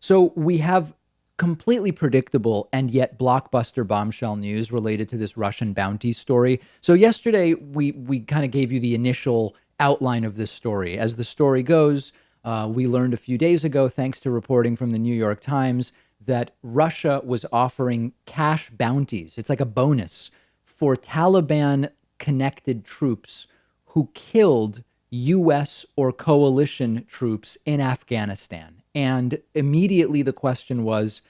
So we have completely predictable and yet blockbuster bombshell news related to this Russian bounty story. So yesterday we kind of gave you the initial outline of this story. As the story goes, we learned a few days ago, thanks to reporting from the New York Times, that Russia was offering cash bounties. It's like a bonus for Taliban connected troops who killed US or coalition troops in Afghanistan. And immediately the question was,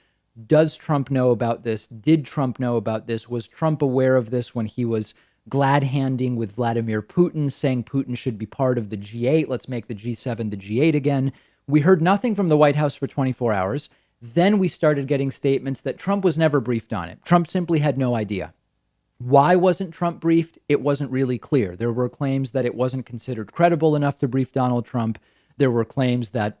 does Trump know about this? Did Trump know about this? Was Trump aware of this when he was glad handing with Vladimir Putin, saying Putin should be part of the G8? Let's make the G7 the G8 again. We heard nothing from the White House for 24 hours. Then we started getting statements that Trump was never briefed on it. Trump simply had no idea. Why wasn't Trump briefed? It wasn't really clear. There were claims that it wasn't considered credible enough to brief Donald Trump. There were claims that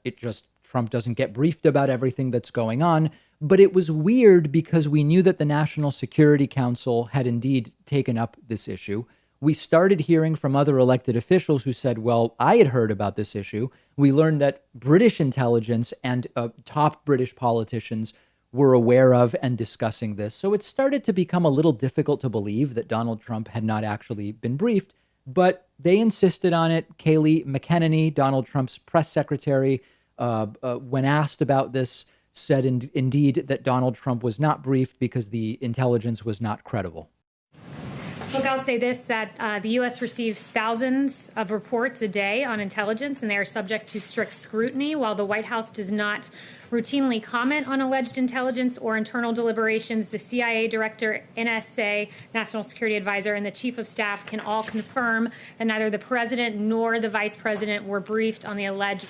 Trump doesn't get briefed about everything that's going on. But it was weird because we knew that the National Security Council had indeed taken up this issue. We started hearing from other elected officials who said, well, I had heard about this issue. We learned that British intelligence and top British politicians were aware of and discussing this. So it started to become a little difficult to believe that Donald Trump had not actually been briefed, but they insisted on it. Kayleigh McEnany, Donald Trump's press secretary, when asked about this, said indeed that Donald Trump was not briefed because the intelligence was not credible. Look, I'll say this, that the U.S. receives thousands of reports a day on intelligence, and they are subject to strict scrutiny. While the White House does not routinely comment on alleged intelligence or internal deliberations, the CIA director, NSA, National Security Advisor, and the chief of staff can all confirm that neither the president nor the vice president were briefed on the alleged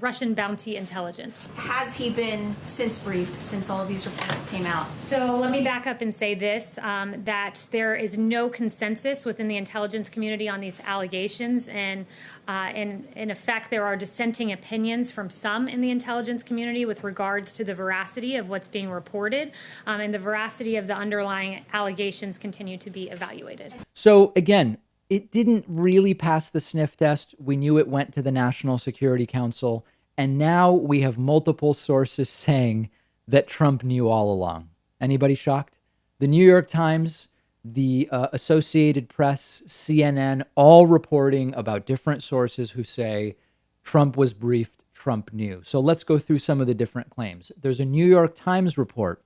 Russian bounty intelligence. Has he been briefed since all of these reports came out? So let me back up and say this, that there is no consensus within the intelligence community on these allegations. And in effect, there are dissenting opinions from some in the intelligence community with regards to the veracity of what's being reported, and the veracity of the underlying allegations continue to be evaluated. So again, it didn't really pass the sniff test. We knew it went to the National Security Council, and now we have multiple sources saying that Trump knew all along. Anybody shocked? The New York Times, the Associated Press, CNN, all reporting about different sources who say Trump was briefed, Trump knew. So let's go through some of the different claims. There's a New York Times report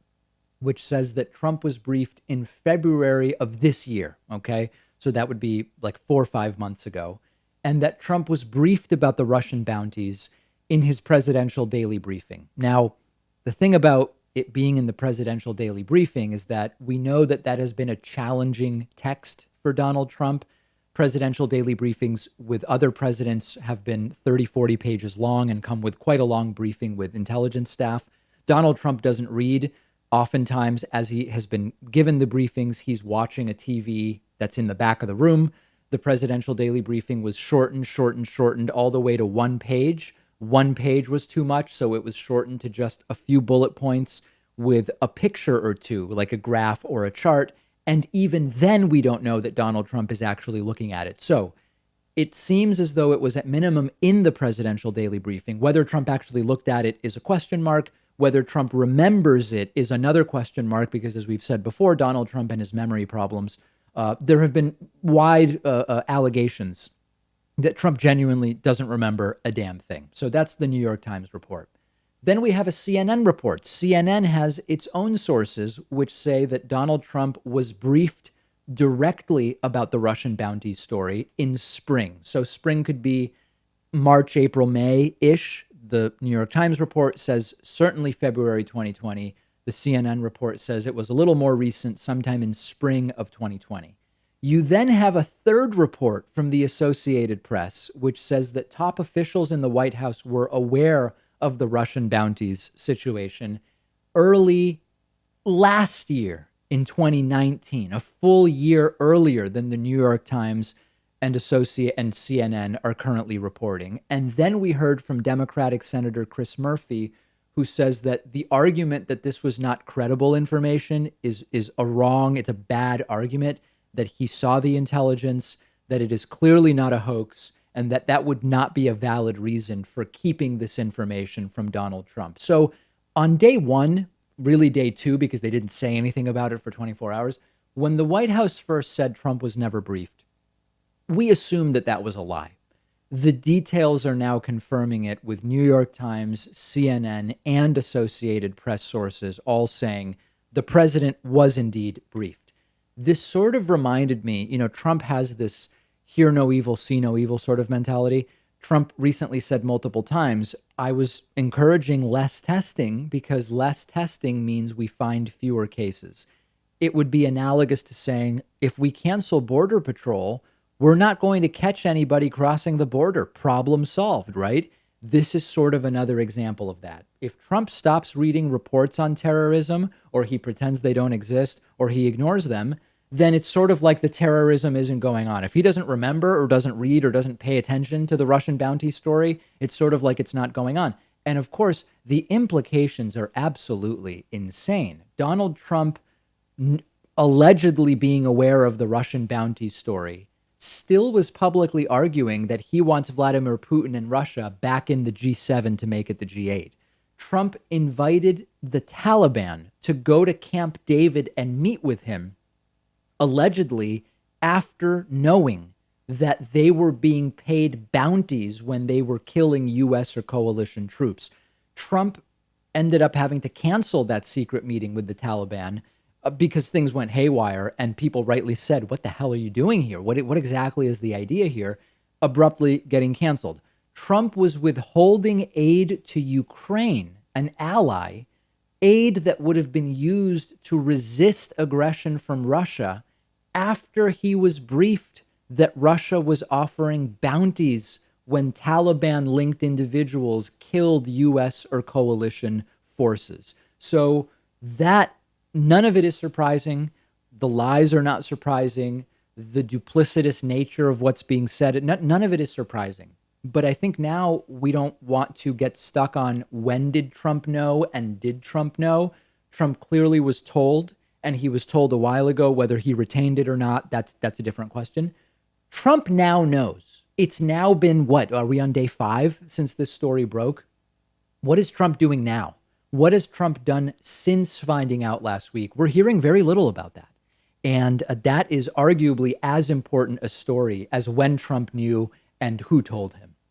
which says that Trump was briefed in February of this year, okay? So that would be like 4 or 5 months ago. And that Trump was briefed about the Russian bounties in his presidential daily briefing. Now, the thing about it being in the presidential daily briefing is that we know that that has been a challenging text for Donald Trump. Presidential daily briefings with other presidents have been 30, 40 pages long and come with quite a long briefing with intelligence staff. Donald Trump doesn't read. Oftentimes, as he has been given the briefings, he's watching a TV that's in the back of the room. The presidential daily briefing was shortened all the way to 1 page. 1 page was too much, so it was shortened to just a few bullet points with a picture or two, like a graph or a chart. And even then, we don't know that Donald Trump is actually looking at it. So it seems as though it was at minimum in the presidential daily briefing. Whether Trump actually looked at it is a question mark. Whether Trump remembers it is another question mark, because as we've said before, Donald Trump and his memory problems, there have been wide allegations that Trump genuinely doesn't remember a damn thing. So that's the New York Times report. Then we have a CNN report. CNN has its own sources which say that Donald Trump was briefed directly about the Russian bounty story in spring. So spring could be March, April, May-ish. The New York Times report says certainly February 2020. The CNN report says it was a little more recent, sometime in spring of 2020. You then have a third report from the Associated Press, which says that top officials in the White House were aware of the Russian bounties situation early last year in 2019, a full year earlier than the New York Times and CNN are currently reporting. And then we heard from Democratic Senator Chris Murphy, who says that the argument that this was not credible information is it's a bad argument, that he saw the intelligence, that it is clearly not a hoax, and that would not be a valid reason for keeping this information from Donald Trump. So On day one, really day two, because they didn't say anything about it for 24 hours, when the White House first said Trump was never briefed, we assumed that that was a lie. The details are now confirming it with New York Times, CNN, and Associated Press sources all saying the president was indeed briefed. This sort of reminded me, Trump has this hear no evil, see no evil sort of mentality. Trump recently said multiple times, I was encouraging less testing because less testing means we find fewer cases. It would be analogous to saying, if we cancel Border Patrol, we're not going to catch anybody crossing the border. Problem solved, right? This is sort of another example of that. If Trump stops reading reports on terrorism, or he pretends they don't exist, or he ignores them, then it's sort of like the terrorism isn't going on. If he doesn't remember or doesn't read or doesn't pay attention to the Russian bounty story, it's sort of like it's not going on. And of course, the implications are absolutely insane. Donald Trump allegedly being aware of the Russian bounty story still was publicly arguing that he wants Vladimir Putin and Russia back in the G7 to make it the G8. Trump invited the Taliban to go to Camp David and meet with him, allegedly after knowing that they were being paid bounties when they were killing U.S. or coalition troops. Trump ended up having to cancel that secret meeting with the Taliban because things went haywire, and people rightly said, what the hell are you doing here? What exactly is the idea here? Abruptly getting canceled. Trump was withholding aid to Ukraine, an ally, aid that would have been used to resist aggression from Russia, after he was briefed that Russia was offering bounties when Taliban-linked individuals killed U.S. or coalition forces. So that none of it is surprising. The lies are not surprising. The duplicitous nature of what's being said, none of it is surprising. But I think now we don't want to get stuck on when did Trump know and did Trump know. Trump clearly was told, and he was told a while ago. Whether he retained it or not, that's a different question. Trump now knows. It's now been, what, are we on day 5 since this story broke? What is Trump doing now? What has Trump done since finding out last week? We're hearing very little about that. And that is arguably as important a story as when Trump knew and who told him.